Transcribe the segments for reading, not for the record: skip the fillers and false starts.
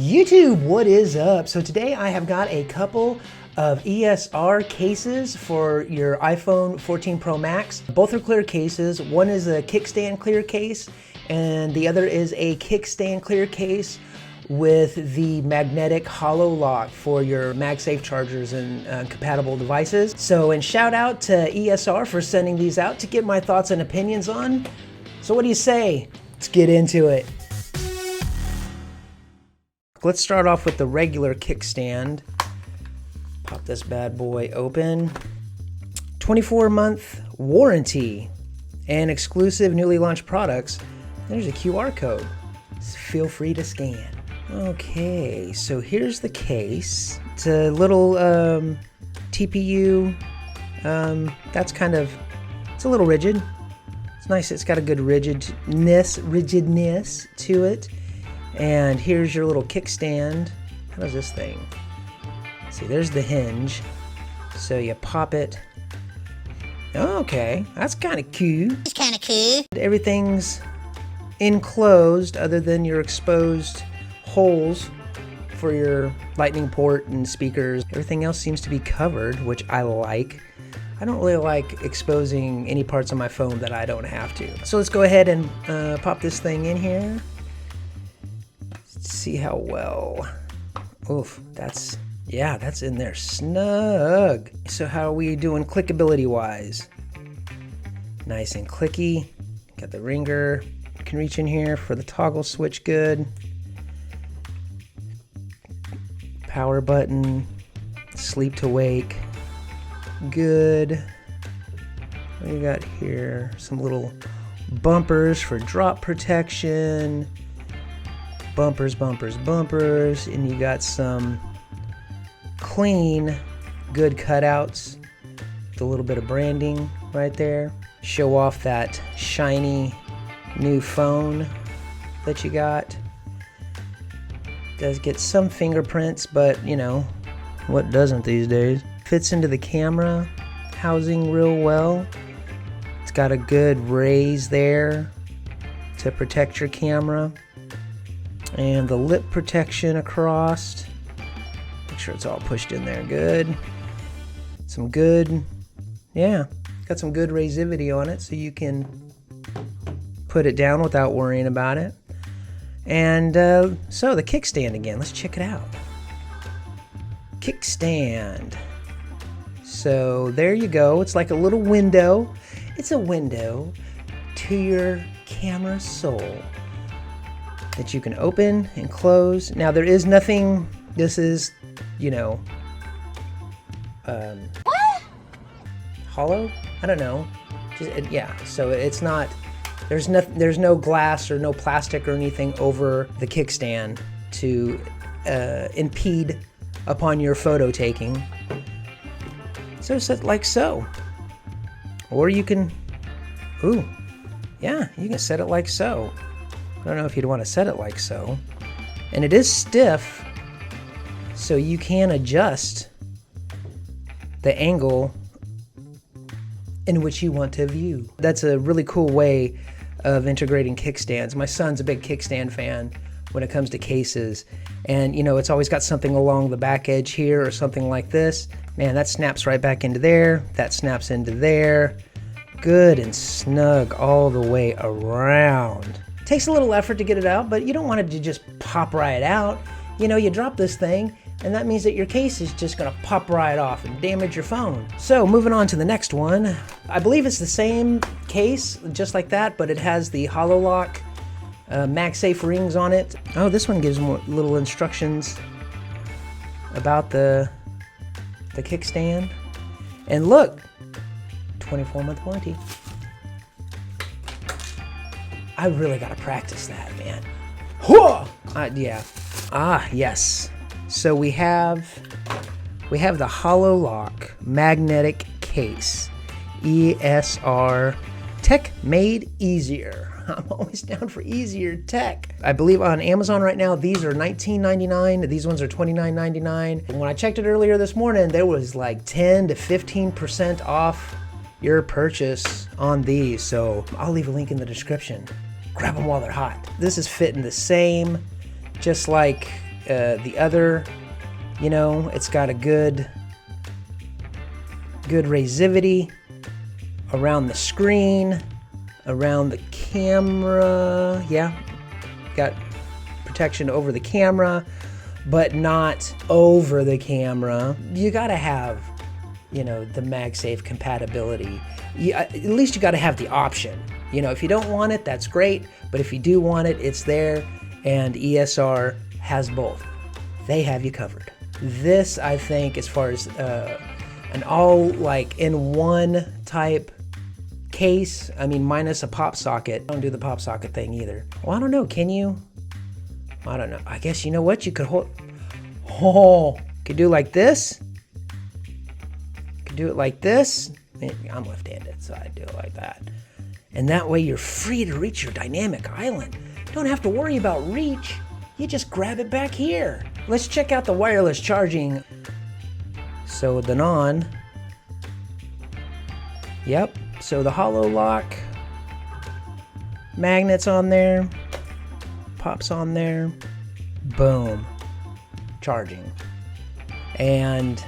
YouTube, what is up? So today I have got a couple of ESR cases for your iPhone 14 Pro Max. Both are clear cases. One is a kickstand clear case and the other is a kickstand clear case with the magnetic HaloLock for your MagSafe chargers and compatible devices. So, and shout out to ESR for sending these out to get my thoughts and opinions on. So what do you say? Let's get into it. Let's start off with the regular kickstand. Pop this bad boy open. 24-month warranty and exclusive newly launched products. There's a QR code. Feel free to scan. Okay, so here's the case. It's a little TPU. That's kind of, it's a little rigid. It's nice. It's got a good rigidness to it. And here's your little kickstand. How does this thing? See, there's the hinge. So you pop it. Okay, that's kind of cool. It's kind of cool. Everything's enclosed other than your exposed holes for your lightning port and speakers. Everything else seems to be covered, which I like. I don't really like exposing any parts of my phone that I don't have to. So let's go ahead and pop this thing in here. See how well. Oof, that's in there snug. So how are we doing clickability wise? Nice and clicky. Got the ringer. You can reach in here for the toggle switch, good. Power button, sleep to wake, good. What do you got here? Some little bumpers for drop protection. Bumpers, and you got some clean, good cutouts with a little bit of branding right there. Show off that shiny new phone that you got. Does get some fingerprints, but you know, what doesn't these days? Fits into the camera housing real well. It's got a good raise there to protect your camera. And the lip protection across. Make sure it's all pushed in there good. Some good, yeah, got some good razivity on it so you can put it down without worrying about it. And so the kickstand again, let's check it out. Kickstand. So there you go. It's like a little window. It's a window to your camera soul that you can open and close. Now there is nothing, this is, you know, hollow? I don't know. Just, yeah, so it's not, there's no glass or no plastic or anything over the kickstand to impede upon your photo taking. So set like so. Or you can, ooh, yeah, you can set it like so. I don't know if you'd want to set it like so. And it is stiff, so you can adjust the angle in which you want to view. That's a really cool way of integrating kickstands. My son's a big kickstand fan when it comes to cases. And you know, it's always got something along the back edge here or something like this. Man, that snaps right back into there. That snaps into there. Good and snug all the way around. Takes a little effort to get it out, but you don't want it to just pop right out. You know, you drop this thing, and that means that your case is just gonna pop right off and damage your phone. So moving on to the next one. I believe it's the same case, just like that, but it has the HaloLock MagSafe rings on it. Oh, this one gives more little instructions about the kickstand. And look, 24-month warranty. I really gotta practice that, man. Yeah. Ah, yes. So we have the HaloLock magnetic case. ESR tech made easier. I'm always down for easier tech. I believe on Amazon right now, these are $19.99. These ones are $29.99. And when I checked it earlier this morning, there was like 10 to 15% off your purchase on these. So I'll leave a link in the description. Grab them while they're hot. This is fitting the same, just like the other, you know, it's got a good resivity around the screen, around the camera. Yeah, got protection over the camera, but not over the camera. You gotta have, you know, the MagSafe compatibility. At least you gotta have the option. You know, if you don't want it, that's great, but if you do want it, it's there, and ESR has both. They have you covered. This, I think, as far as an all like in one type case, I mean, minus a pop socket. Don't do the pop socket thing either. Well, I don't know, can you? I don't know. I guess, you know what, you could hold, could do like this. Could do it like this. I'm left-handed, so I do it like that. And that way you're free to reach your dynamic island. Don't have to worry about reach. You just grab it back here. Let's check out the wireless charging. So the non. Yep. So the HaloLock magnets on there. Pops on there. Boom. Charging. And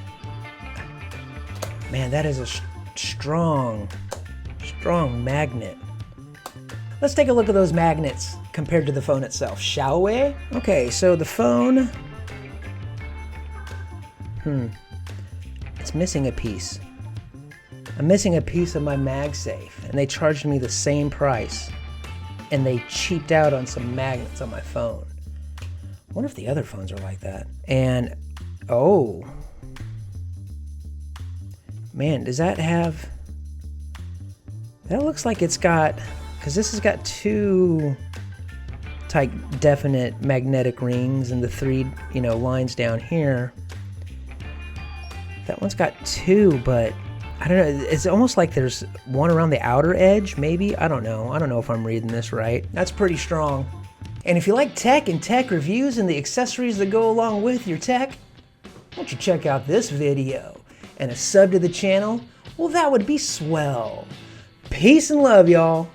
man, that is a strong magnet. Let's take a look at those magnets compared to the phone itself, shall we? Okay, so the phone, it's missing a piece. I'm missing a piece of my MagSafe, and they charged me the same price, and they cheaped out on some magnets on my phone. I wonder if the other phones are like that. And, oh, man, does that have, that looks like it's got, because this has got two tight, definite magnetic rings and the three, you know, lines down here. That one's got two, but I don't know. It's almost like there's one around the outer edge, maybe. I don't know. I don't know if I'm reading this right. That's pretty strong. And if you like tech and tech reviews and the accessories that go along with your tech, why don't you check out this video? And a sub to the channel? Well, that would be swell. Peace and love, y'all.